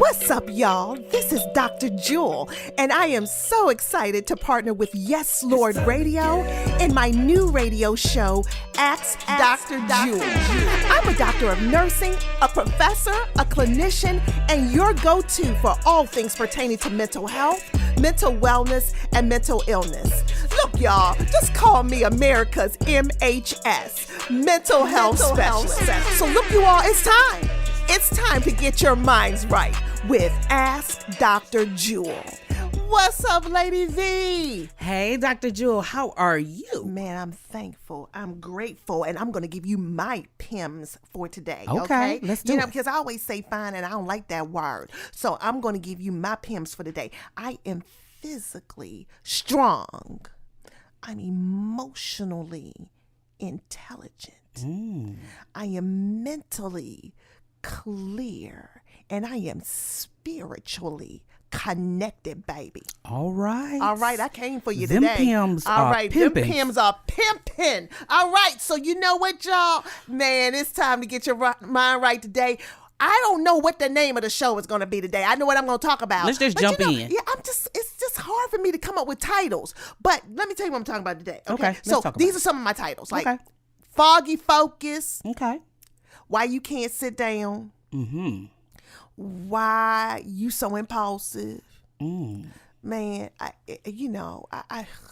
What's up, y'all? This is Dr. Jewel, and I am so excited to partner with Yes Lord Radio in my new radio show, Ask Dr. Jewel. I'm a doctor of nursing, a professor, a clinician, and your go-to for all things pertaining to mental health, mental wellness, and mental illness. Look, y'all, just call me America's MHS, Mental Health Specialist. So look, you all, it's time. It's time to get your minds right with Ask Dr. Jewel. What's up, Lady V? Hey, Dr. Jewel, how are you? Man, I'm thankful. I'm grateful. And I'm going to give you my PIMS for today. Okay, let's do it. Because I always say fine and I don't like that word. So I'm going to give you my PIMS for today. I am physically strong. I'm emotionally intelligent. I am mentally clear, and I am spiritually connected, baby. All right, I came for you them today. Pims All are right, pimping. them Pims are pimping. All right, so you know what, y'all? Man, it's time to get your mind right today. I don't know what the name of the show is going to be today. I know what I'm going to talk about. Let's just jump in. Yeah, it's just hard for me to come up with titles. But let me tell you what I'm talking about today. Okay, so let's talk these about are some of my titles. Like Okay. Foggy Focus, Okay. Why You Can't Sit Down, Why You So Impulsive. Man,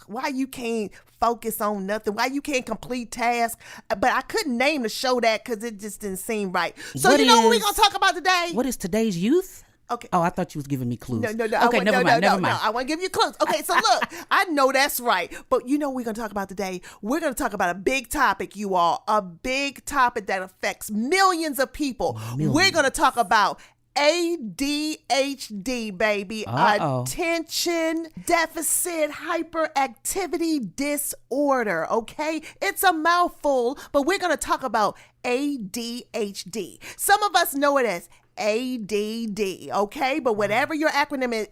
why you can't focus on nothing? Why you can't complete tasks? But I couldn't name the show that because it just didn't seem right. So what we're going to talk about today? What is today's youth? Okay. Oh, I thought you was giving me clues. No. Okay, never mind. I want to give you clues. Okay, so look, I know that's right. But you know what we're going to talk about today? We're going to talk about a big topic, you all. A big topic that affects millions of people. We're going to talk about ADHD, baby. Attention Deficit Hyperactivity Disorder, okay? It's a mouthful, but we're going to talk about ADHD. Some of us know it as ADD, okay? But whatever your acronym is,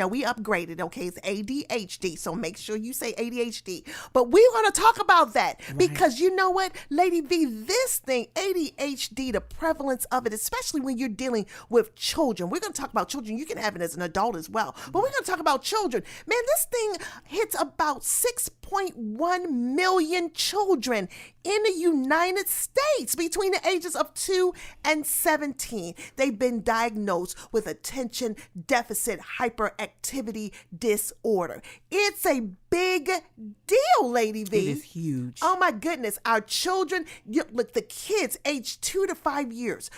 we upgraded, okay? It's ADHD, so make sure you say ADHD. But we want to talk about that because you know what, Lady V, this thing, ADHD, the prevalence of it, especially when you're dealing with children. We're going to talk about children. You can have it as an adult as well, but we're going to talk about children. Man, this thing hits about 6.1 million children in the United States between the ages of 2 and 17. They've been diagnosed with attention deficit hyperactivity disorder. It's a big deal, Lady V. It is huge. Oh my goodness. Our children, look, the kids aged 2 to 5 years,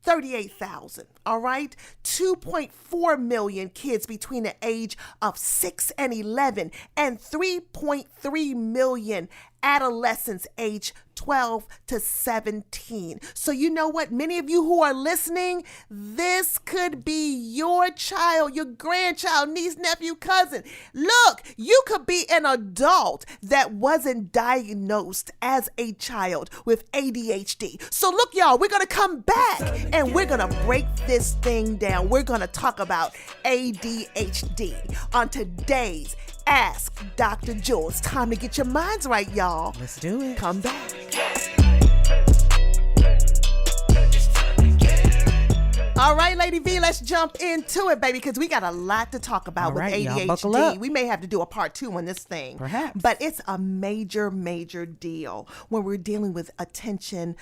38,000, all right? 2.4 million kids between the age of 6 and 11, and 3.3 million adolescents age 12 to 17. So you know what? Many of you who are listening, this could be your child, your grandchild, niece, nephew, cousin. Look, you could be an adult that wasn't diagnosed as a child with ADHD. So look, y'all, we're going to come back and we're going to break this thing down. We're going to talk about ADHD on today's Ask Dr. Jewel. It's time to get your minds right, y'all. Let's do it. Come back. All right, Lady V, let's jump into it, baby, because we got a lot to talk about with ADHD. Y'all buckle up. We may have to do a part 2 on this thing. Perhaps. But it's a major, major deal when we're dealing with attention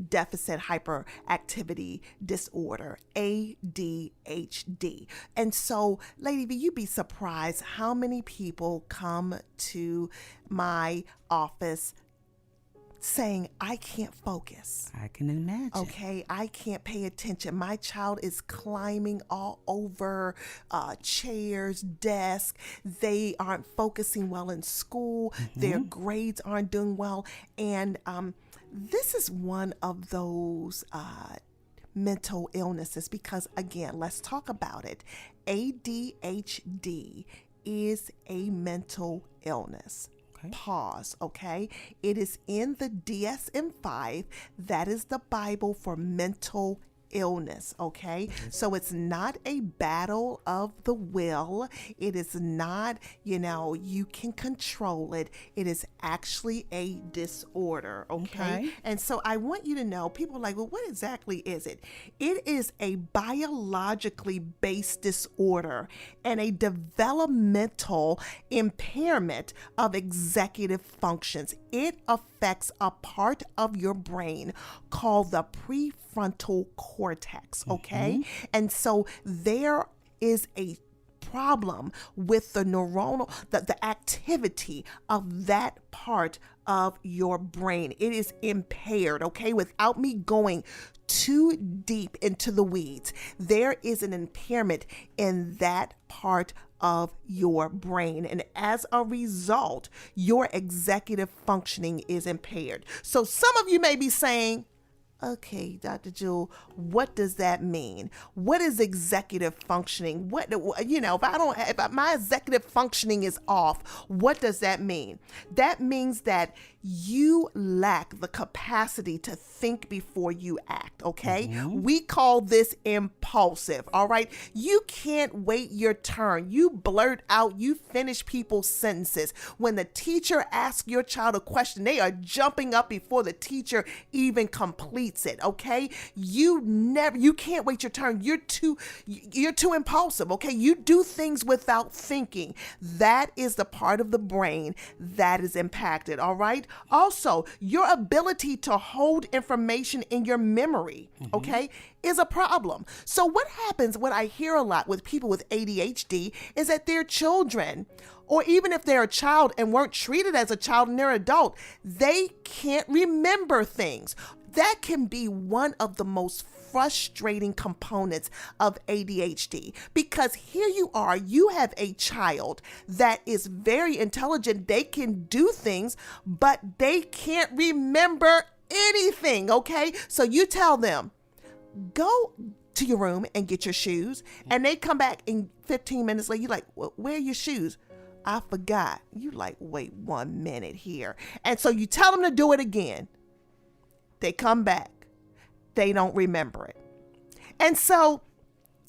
deficit hyperactivity disorder, ADHD. And so, Lady V, you'd be surprised how many people come to my office saying, I can't focus. I can imagine. Okay, I can't pay attention. My child is climbing all over chairs, desks. They aren't focusing well in school. Their grades aren't doing well. And this is one of those mental illnesses because, again, let's talk about it. ADHD is a mental illness. Pause, okay? It is in the DSM-5. That is the Bible for mental illness, okay? So it's not a battle of the will. It is not, you can control it. It is actually a disorder, okay? And so I want you to know, people are like, well, what exactly is it? It is a biologically based disorder and a developmental impairment of executive functions. It affects a part of your brain called the prefrontal cortex, okay? And so there is a problem with the the activity of that part of your brain. It is impaired, okay? Without me going too deep into the weeds, there is an impairment in that part of your brain. And as a result, your executive functioning is impaired. So some of you may be saying, okay, Dr. Jewel, what does that mean? What is executive functioning? If my executive functioning is off, what does that mean? That means that you lack the capacity to think before you act, okay? We call this impulsive, all right? You can't wait your turn. You blurt out, you finish people's sentences. When the teacher asks your child a question, they are jumping up before the teacher even completes it, okay? You can't wait your turn. You're too impulsive, okay? You do things without thinking. That is the part of the brain that is impacted, all right? Also, your ability to hold information in your memory, okay, is a problem. So what happens, what I hear a lot with people with ADHD is that their children, or even if they're a child and weren't treated as a child and they're an adult, they can't remember things. That can be one of the most frustrating components of ADHD, because here you are, you have a child that is very intelligent. They can do things, but they can't remember anything, okay? So you tell them, go to your room and get your shoes, and they come back in 15 minutes later. You're like, well, where are your shoes? I forgot. You like, wait 1 minute here. And so you tell them to do it again. They come back. They don't remember it. And so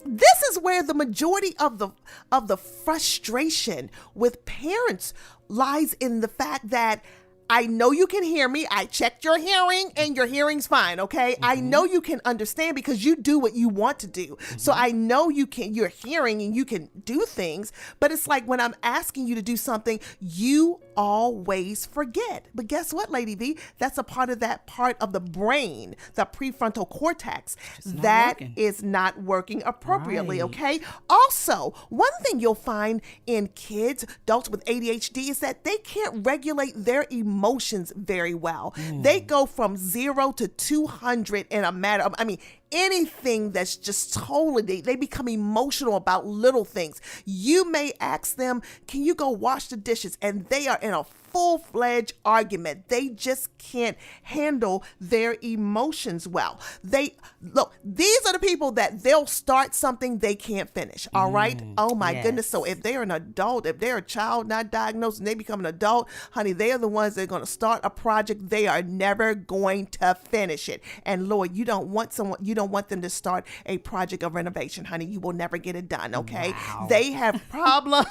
this is where the majority of the frustration with parents lies, in the fact that I know you can hear me. I checked your hearing and your hearing's fine, okay? I know you can understand because you do what you want to do. So I know you're hearing and you can do things, but it's like when I'm asking you to do something, you always forget. But guess what, Lady V? That's a part of that part of the brain, the prefrontal cortex, that is not working appropriately, okay? Also, one thing you'll find in kids, adults with ADHD, is that they can't regulate their emotions very well. They go from 0 to 200 in a matter of, anything that's just totally, they become emotional about little things. You may ask them, can you go wash the dishes? And they are in a full-fledged argument. They just can't handle their emotions well. These are the people that they'll start something they can't finish. All right. Oh my goodness. So if they're an adult, if they're a child not diagnosed and they become an adult, honey, they are the ones that are going to start a project. They are never going to finish it. And Lord, you don't want them to start a project of renovation, honey. You will never get it done. Okay. Wow. They have problems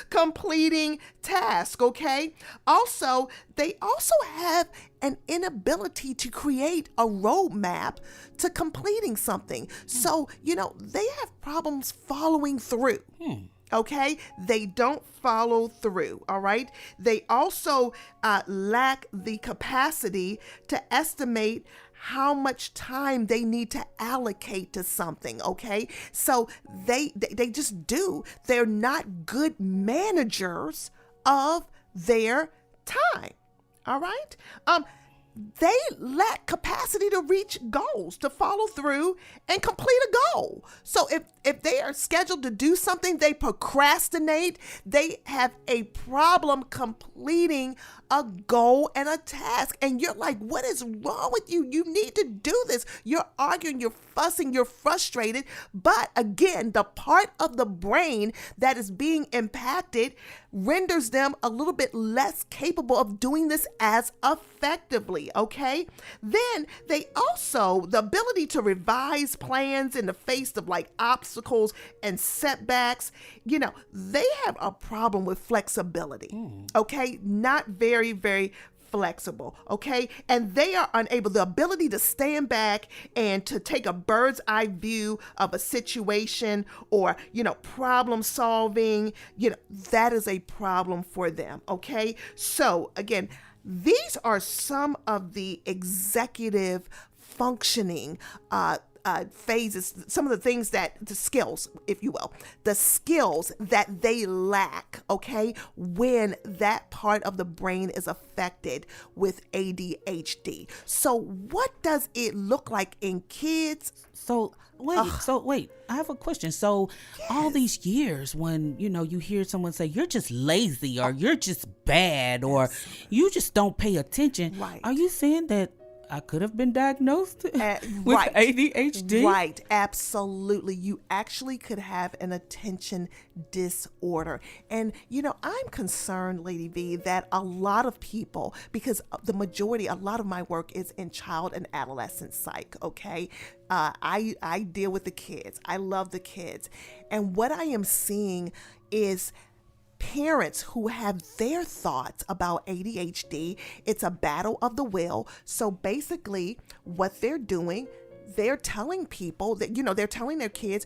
completing tasks. Okay. Also, they also have an inability to create a roadmap to completing something. So, they have problems following through. Okay, they don't follow through. All right. They also lack the capacity to estimate how much time they need to allocate to something. Okay, so they just do. They're not good managers of their time. All right. They lack capacity to reach goals, to follow through and complete a goal. So if they are scheduled to do something, they procrastinate. They have a problem completing a goal and a task. And you're like, what is wrong with you? You need to do this. You're arguing, you're fussing, you're frustrated. But again, the part of the brain that is being impacted renders them a little bit less capable of doing this as effectively, okay? Then they also, the ability to revise plans in the face of like obstacles and setbacks, they have a problem with flexibility, okay? Not very, very flexible, okay? And they are unable, the ability to stand back and to take a bird's eye view of a situation or, problem solving, that is a problem for them, okay? So again, these are some of the executive functioning phases, some of the things the skills, if you will, the skills that they lack, okay, when that part of the brain is affected with ADHD. So what does it look like in kids? So wait, I have a question. So all these years when, you hear someone say, you're just lazy or you're just bad or you just don't pay attention. Right. Are you saying that I could have been diagnosed with ADHD? Right, absolutely. You actually could have an attention disorder. And, I'm concerned, Lady V, that a lot of people, because a lot of my work is in child and adolescent psych, okay? I deal with the kids. I love the kids. And what I am seeing is parents who have their thoughts about ADHD. It's a battle of the will. So basically what they're doing, they're telling people that, they're telling their kids,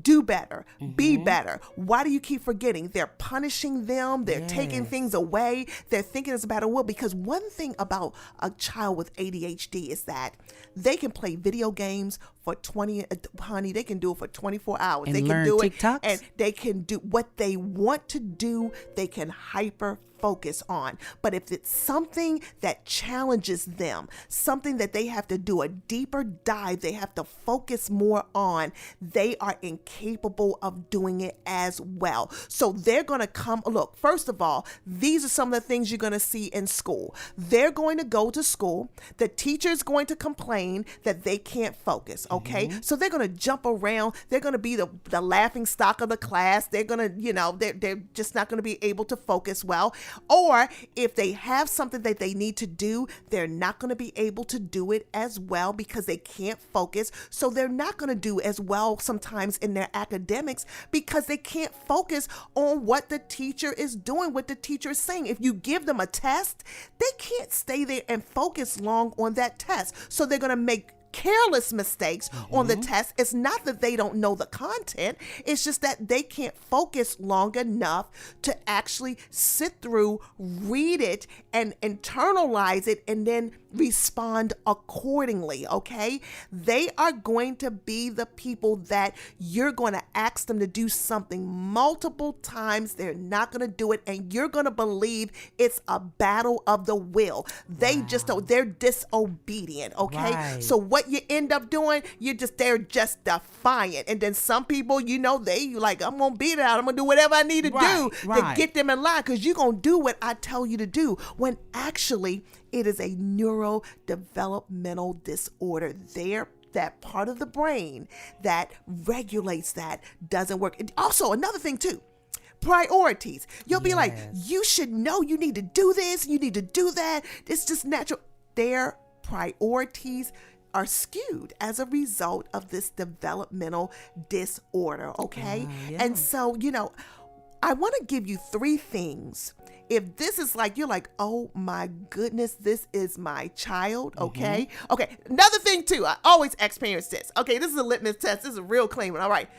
do better, be better. Why do you keep forgetting? They're punishing them. They're taking things away. They're thinking it's a battle of will, because one thing about a child with ADHD is that they can play video games for they can do it for 24 hours. And they can learn do TikToks? it and they can do what they want to do. They can hyper focus on. But if it's something that challenges them, something that they have to do a deeper dive, they have to focus more on, they are incapable of doing it as well. So they're going to look, first of all, these are some of the things you're going to see in school. They're going to go to school. The teacher's going to complain that they can't focus. Okay. So they're going to jump around. They're going to be the laughing stock of the class. They're going to, they're just not going to be able to focus well. Or if they have something that they need to do, they're not going to be able to do it as well because they can't focus. So they're not going to do as well sometimes in their academics because they can't focus on what the teacher is doing, what the teacher is saying. If you give them a test, they can't stay there and focus long on that test. So they're going to make careless mistakes on the test. It's not that they don't know the content. It's just that they can't focus long enough to actually sit through, read it, and internalize it, and then respond accordingly, okay? They are going to be the people that you're going to ask them to do something multiple times. They're not going to do it, and you're going to believe it's a battle of the will. They just don't, they're disobedient, okay? Right. So what you end up doing, they're just defiant. And then some people, they like, I'm going to beat it out. I'm going to do whatever I need to do to get them in line because you're going to do what I tell you to do, when actually it is a neurodevelopmental disorder. That part of the brain that regulates that doesn't work. And also another thing too, priorities. You'll be like, you should know you need to do this, you need to do that. It's just natural. Their priorities are skewed as a result of this developmental disorder, okay? And so, I want to give you 3 things. If this is like, you're like, oh my goodness, this is my child, okay? Okay, another thing too, I always ask parents this. Okay, this is a litmus test. This is a real clean one. All right,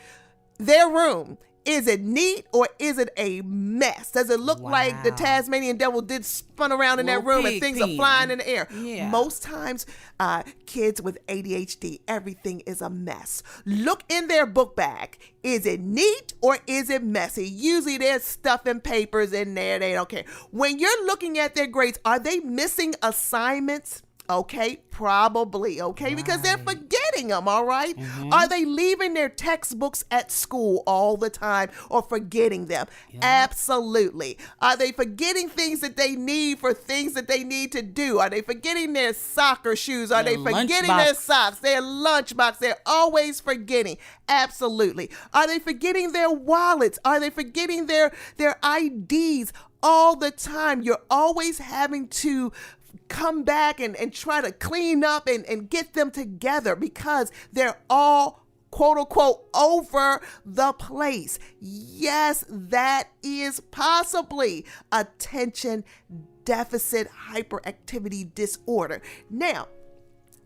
their room. Is it neat or is it a mess? Does it look like the Tasmanian devil did spun around in that room and things are flying in the air? Yeah. Most times, kids with ADHD, everything is a mess. Look in their book bag. Is it neat or is it messy? Usually there's stuff and papers in there. They don't care. When you're looking at their grades, are they missing assignments? Okay, probably, okay, because they're forgetting them, all right? Are they leaving their textbooks at school all the time or forgetting them? Absolutely. Are they forgetting things that they need for things that they need to do? Are they forgetting their soccer shoes? Are they forgetting their socks, their lunchbox? They're always forgetting. Absolutely. Are they forgetting their wallets? Are they forgetting their IDs all the time? You're always having to come back and try to clean up and get them together because they're all quote unquote over the place. Yes, that is possibly attention deficit hyperactivity disorder. Now,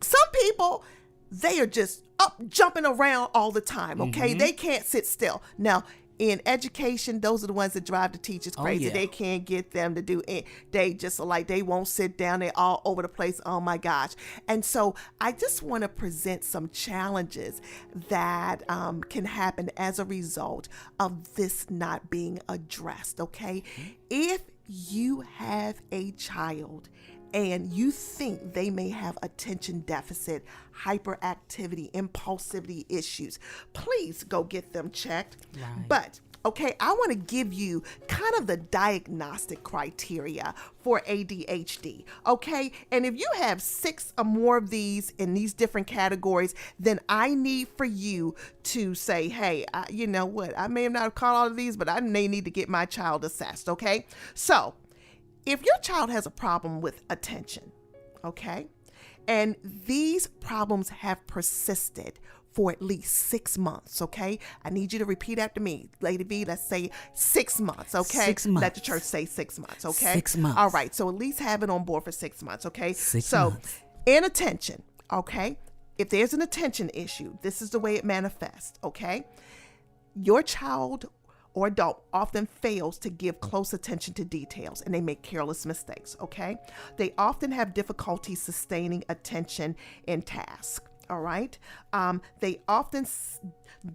some people, they are just up jumping around all the time, okay? They can't sit still. Now, in education, those are the ones that drive the teachers crazy. They can't get them to do it. They just are like, they won't sit down. They're all over the place. Oh my gosh. And so I just want to present some challenges that can happen as a result of this not being addressed, okay? If you have a child and you think they may have attention deficit, hyperactivity, impulsivity issues, please go get them checked. Right. But, okay, I want to give you kind of the diagnostic criteria for ADHD, okay? And if you have 6 or more of these in these different categories, then I need for you to say, hey, you know what, I may have not caught all of these, but I may need to get my child assessed, okay? So, if your child has a problem with attention, okay, and these problems have persisted for at least 6 months, okay, I need you to repeat after me. Lady V, let's say 6 months, okay? 6 months. Let the church say 6 months, okay? 6 months. All right, so at least have it on board for 6 months, okay? 6 months. So, inattention, okay? If there's an attention issue, this is the way it manifests, okay? Your child or adult often fails to give close attention to details and they make careless mistakes, okay? They often have difficulty sustaining attention in tasks, all right? They often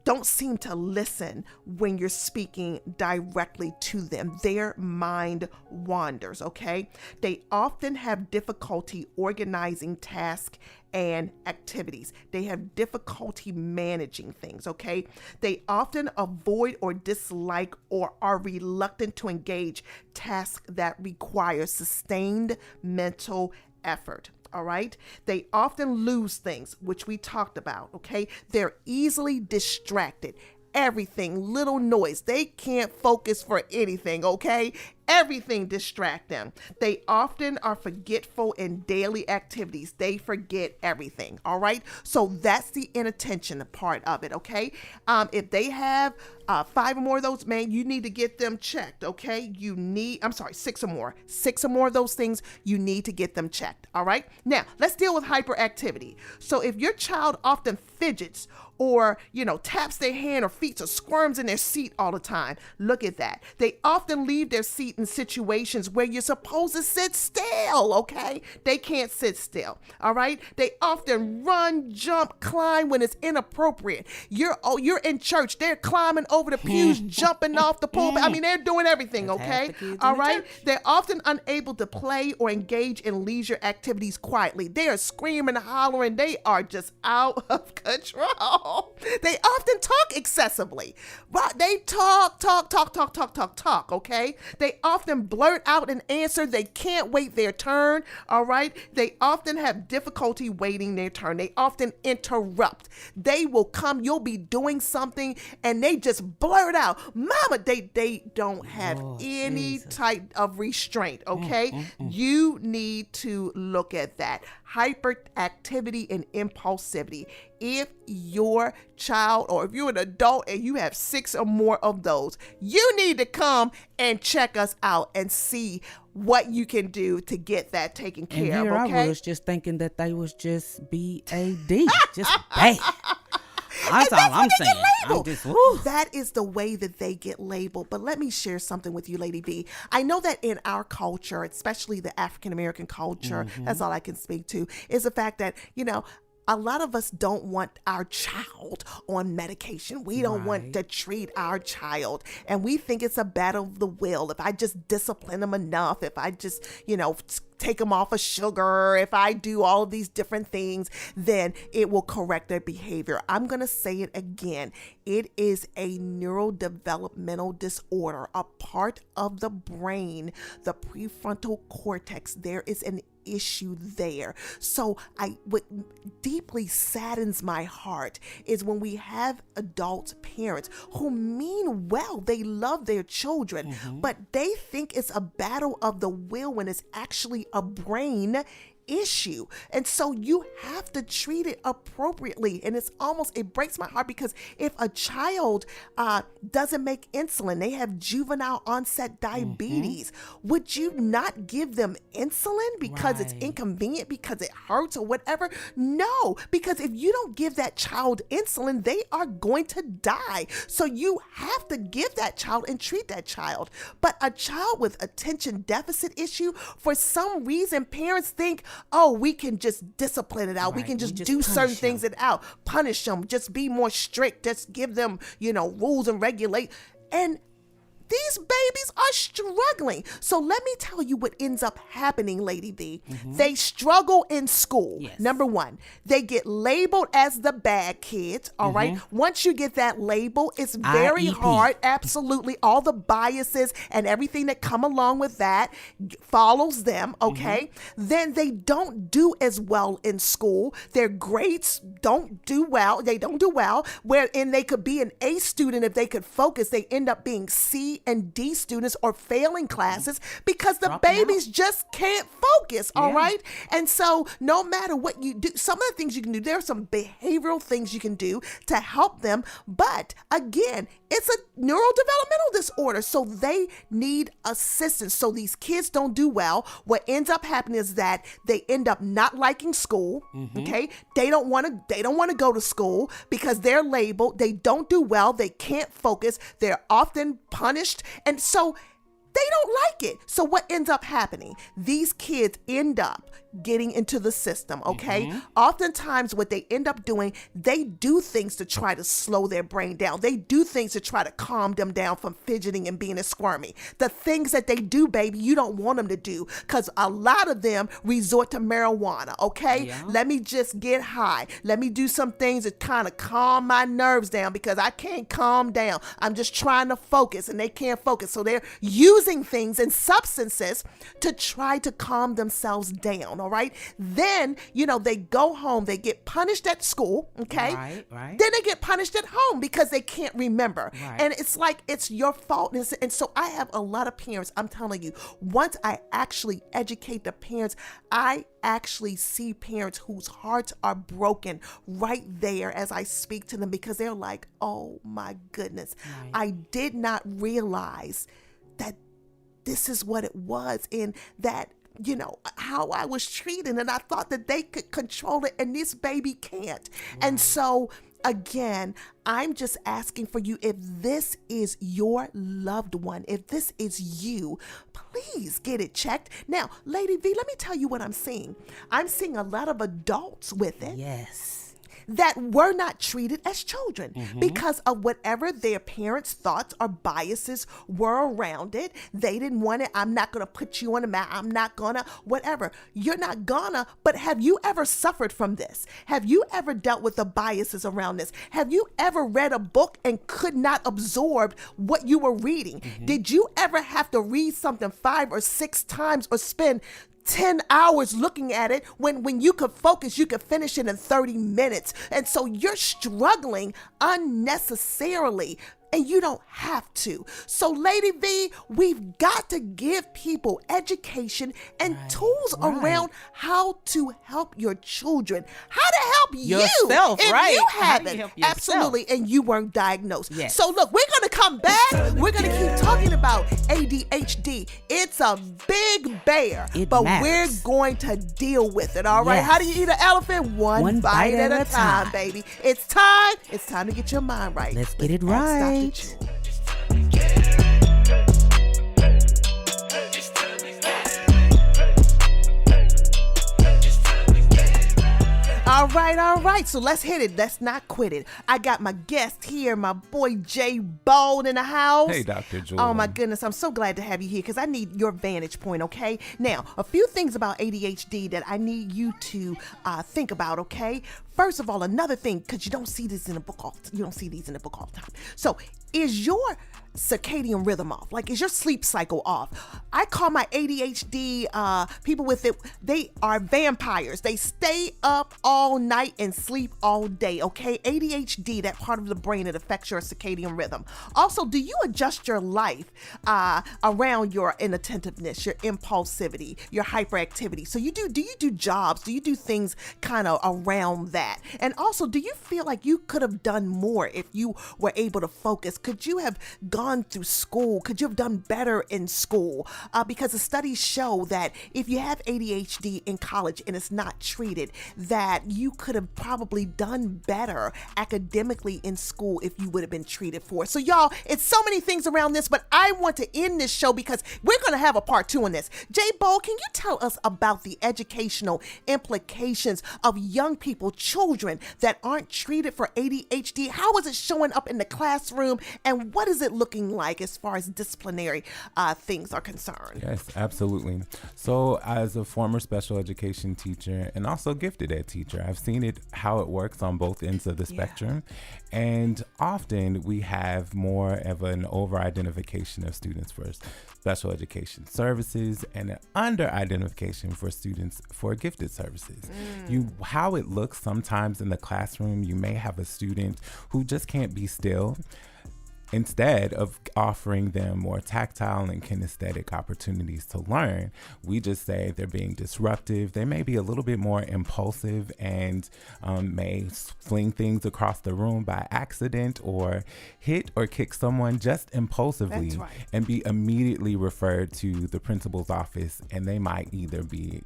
don't seem to listen when you're speaking directly to them. Their mind wanders, okay? They often have difficulty organizing tasks and activities. They have difficulty managing things, okay? They often avoid or dislike or are reluctant to engage tasks that require sustained mental effort. All right. They often lose things, which we talked about. Okay. They're easily distracted. Everything, little noise. They can't focus for anything. Okay. Everything distract them. They often are forgetful in daily activities. They forget everything. All right. So that's the inattention part of it. Okay. If they have 5 or more of those, man, you need to get them checked. Okay. 6 or more. 6 or more of those things, you need to get them checked. All right. Now let's deal with hyperactivity. So if your child often fidgets or, taps their hand or feet or squirms in their seat all the time, look at that. They often leave their seat in situations where you're supposed to sit still, okay? They can't sit still, all right? They often run, jump, climb when it's inappropriate. You're in church, they're climbing over the pews, jumping off the pulpit. I mean, they're doing everything, okay? All right? They're often unable to play or engage in leisure activities quietly. They are screaming, hollering. They are just out of control. They often talk excessively. Right? They talk, okay? They often blurt out an answer. They can't wait their turn, all right? They often have difficulty waiting their turn. They often interrupt. They will come, you'll be doing something, and they just blurt out, mama, they don't have any type of restraint, okay? You need to look at that. Hyperactivity and impulsivity. If your child or if you're an adult and you have 6 or more of those, you need to come and check us out and see what you can do to get that taken care of, okay? I was just thinking that they was just BAD, just bad. That's all I'm saying. That is the way that they get labeled. But let me share something with you, Lady B. I know that in our culture, especially the African American culture, that's all I can speak to, is the fact that, a lot of us don't want our child on medication. We don't want to treat our child. And we think it's a battle of the will. If I just discipline them enough, if I just, take them off of sugar, if I do all of these different things, then it will correct their behavior. I'm going to say it again. It is a neurodevelopmental disorder, a part of the brain, the prefrontal cortex. There is an issue there. So what deeply saddens my heart is when we have adult parents who mean well, they love their children, but they think it's a battle of the will when it's actually a brain issue. And so you have to treat it appropriately. And it breaks my heart, because if a child doesn't make insulin, they have juvenile onset diabetes, would you not give them insulin because it's inconvenient, because it hurts or whatever? No, because if you don't give that child insulin, they are going to die. So you have to give that child and treat that child. But a child with attention deficit issue, for some reason, parents think, oh, we can just discipline it out. We can just do certain things punish them, just be more strict, just give them, rules and regulate. And these babies are struggling. So let me tell you what ends up happening, Lady V. They struggle in school. Yes. Number one, they get labeled as the bad kids. All right. Once you get that label, it's very hard. Absolutely. All the biases and everything that come along with that follows them. Okay. Then they don't do as well in school. Their grades don't do well. They don't do well. Wherein they could be an A student if they could focus. They end up being C and D students or failing classes because the babies just can't focus. All right. And so no matter what you do, some of the things you can do, there are some behavioral things you can do to help them. But again, it's a neurodevelopmental disorder. So they need assistance. So these kids don't do well. What ends up happening is that they end up not liking school. Okay. They don't want to go to school because they're labeled. They don't do well. They can't focus. They're often punished. And so they don't like it. So what ends up happening? These kids end up getting into the system, okay? Oftentimes what they end up doing, they do things to try to slow their brain down. They do things to try to calm them down from fidgeting and being squirmy. The things that they do, baby, you don't want them to do, because a lot of them resort to marijuana, okay? Let me just get high. Let me do some things to kind of calm my nerves down because I can't calm down. I'm just trying to focus and they can't focus. So they're using things and substances to try to calm themselves down. All right. Then, they go home, they get punished at school. Okay. Right. Then they get punished at home because they can't remember. And it's like, it's your fault. And so I have a lot of parents. I'm telling you, once I actually educate the parents, I actually see parents whose hearts are broken right there as I speak to them, because they're like, oh my goodness, I did not realize that this is what it was, and that, how I was treated, and I thought that they could control it, and this baby can't. And so again, I'm just asking for you, if this is your loved one, if this is you, please get it checked. Now, Lady V, let me tell you what I'm seeing. I'm seeing a lot of adults with it. Yes. That were not treated as children because of whatever their parents' thoughts or biases were around it. They didn't want it. I'm not going to put you on the mat. I'm not going to, whatever. You're not gonna, but have you ever suffered from this? Have you ever dealt with the biases around this? Have you ever read a book and could not absorb what you were reading? Did you ever have to read something 5 or 6 times or spend 10 hours looking at it when you could focus, you could finish it in 30 minutes. And so you're struggling unnecessarily, and you don't have to. So Lady V, we've got to give people education and tools around how to help your children, how to help yourself, you if you haven't. Absolutely, and you weren't diagnosed. So look, we're going to come back. We're going to keep talking about ADHD. It's a big bear, but we're going to deal with it, all right? How do you eat an elephant? One bite at a time, baby. It's time to get your mind right. Let's get it right. All All right. So let's hit it. Let's not quit it. I got my guest here, my boy Jay Bone in the house. Hey, Dr. Jewel. Oh my goodness, I'm so glad to have you here because I need your vantage point, okay? Now, a few things about ADHD that I need you to think about, okay? First of all, another thing, because you don't see these in the book all the time. So, is your circadian rhythm off? Like, is your sleep cycle off? I call my ADHD people with it, they are vampires. They stay up all night and sleep all day, okay? ADHD, that part of the brain that affects your circadian rhythm. Also, do you adjust your life around your inattentiveness, your impulsivity, your hyperactivity? So do you do jobs? Do you do things kind of around that? And also, do you feel like you could have done more if you were able to focus? Could you have gone through school? Could you have done better in school? Because the studies show that if you have ADHD in college and it's not treated, that you could have probably done better academically in school if you would have been treated for it. So y'all, it's so many things around this, but I want to end this show because we're going to have a part 2 on this. Jay Bowl, can you tell us about the educational implications of young people, children that aren't treated for ADHD? How is it showing up in the classroom, and what is it looking like as far as disciplinary things are concerned? Yes, absolutely. So as a former special education teacher and also gifted ed teacher, I've seen how it works on both ends of the spectrum. And often we have more of an over-identification of students for special education services and an under-identification for students for gifted services. How it looks sometimes in the classroom, you may have a student who just can't be still. Instead of offering them more tactile and kinesthetic opportunities to learn, we just say they're being disruptive. They may be a little bit more impulsive and may fling things across the room by accident or hit or kick someone just impulsively and be immediately referred to the principal's office. And they might either be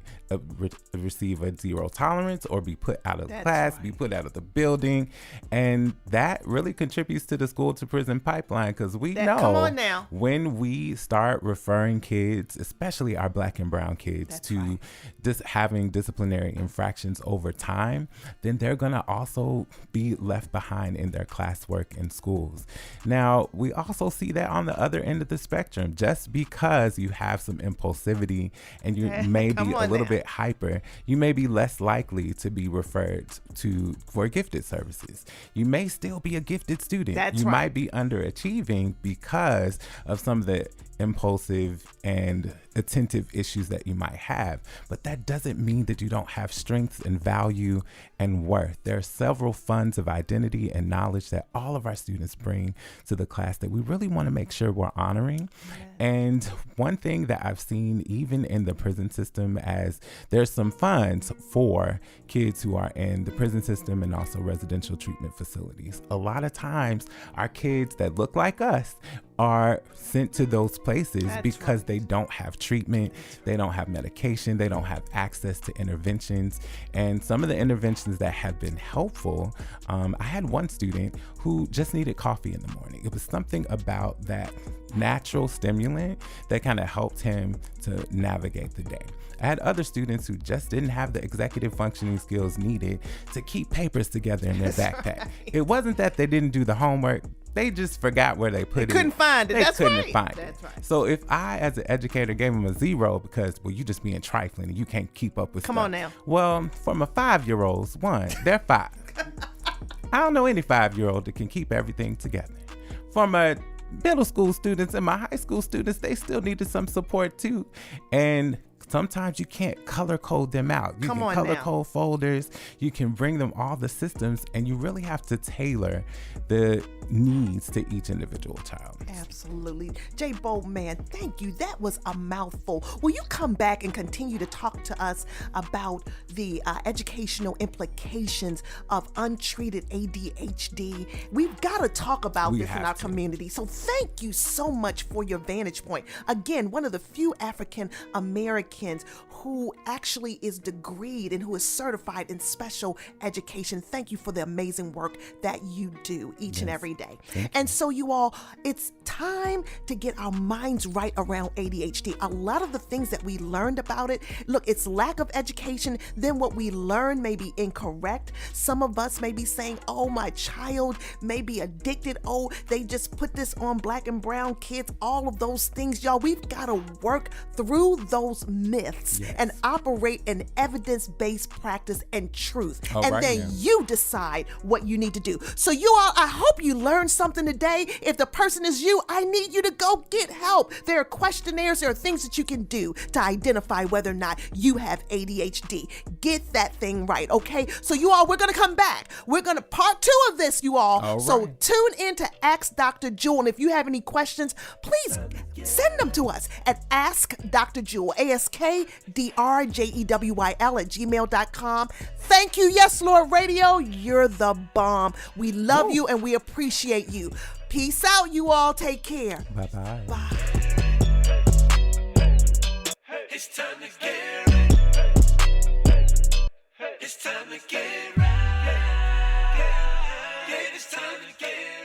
receive a zero tolerance or be put out of class, be put out of the building. And that really contributes to the school to prison pipeline, because we know when we start referring kids, especially our Black and brown kids, to having disciplinary infractions over time, then they're going to also be left behind in their classwork in schools. Now, we also see that on the other end of the spectrum. Just because you have some impulsivity and you may be a little bit hyper, you may be less likely to be referred to for gifted services. You may still be a gifted student. You might be underachieving because of some of the impulsive and attentive issues that you might have, but that doesn't mean that you don't have strengths and value and worth. There are several funds of identity and knowledge that all of our students bring to the class that we really want to make sure we're honoring. And one thing that I've seen even in the prison system, as there's some funds for kids who are in the prison system and also residential treatment facilities. A lot of times our kids that look like us are sent to those places because they don't have treatment, they don't have medication, they don't have access to interventions. And some of the interventions that have been helpful, I had one student who just needed coffee in the morning. It was something about that natural stimulant that kind of helped him to navigate the day. I had other students who just didn't have the executive functioning skills needed to keep papers together in their backpack. It wasn't that they didn't do the homework. They just forgot where they put it. Couldn't find it. They couldn't find it. So if I, as an educator, gave them a 0 because, well, you just being trifling and you can't keep up with stuff. Come on now. Well, from a 5-year-old's, they're 5. I don't know any 5-year-old that can keep everything together. From a middle school students and my high school students, they still needed some support too. And sometimes you can't color code them out. You can color code folders, you can bring them all the systems, and you really have to tailor the needs to each individual child. Absolutely. Jay Bowman, thank you. That was a mouthful. Will you come back and continue to talk to us about the educational implications of untreated ADHD? We've got to talk about this in our community. So thank you so much for your vantage point. Again, one of the few African Americans who actually is degreed and who is certified in special education. Thank you for the amazing work that you do each and every day. And so you all, it's time to get our minds right around ADHD. A lot of the things that we learned about it, look, it's lack of education. Then what we learn may be incorrect. Some of us may be saying, oh, my child may be addicted. Oh, they just put this on black and brown kids. All of those things, y'all, we've got to work through those myths and operate in evidence-based practice and truth. Then you decide what you need to do. So you all, I hope you learned something today. If the person is you, I need you to go get help. There are questionnaires, there are things that you can do to identify whether or not you have ADHD. Get that thing right, okay? So you all, we're going to come back. We're going to part 2 of this, you all. So tune in to Ask Dr. Jewel. And if you have any questions, please send them to us at Ask Dr. Jewel, AskDrJewyl@gmail.com. Thank you, Yes Lord Radio. You're the bomb. We love you and we appreciate you. Peace out, you all. Take care. Bye-bye. Bye. It's time to get right. It's time to get right. Yeah, it's time to get right.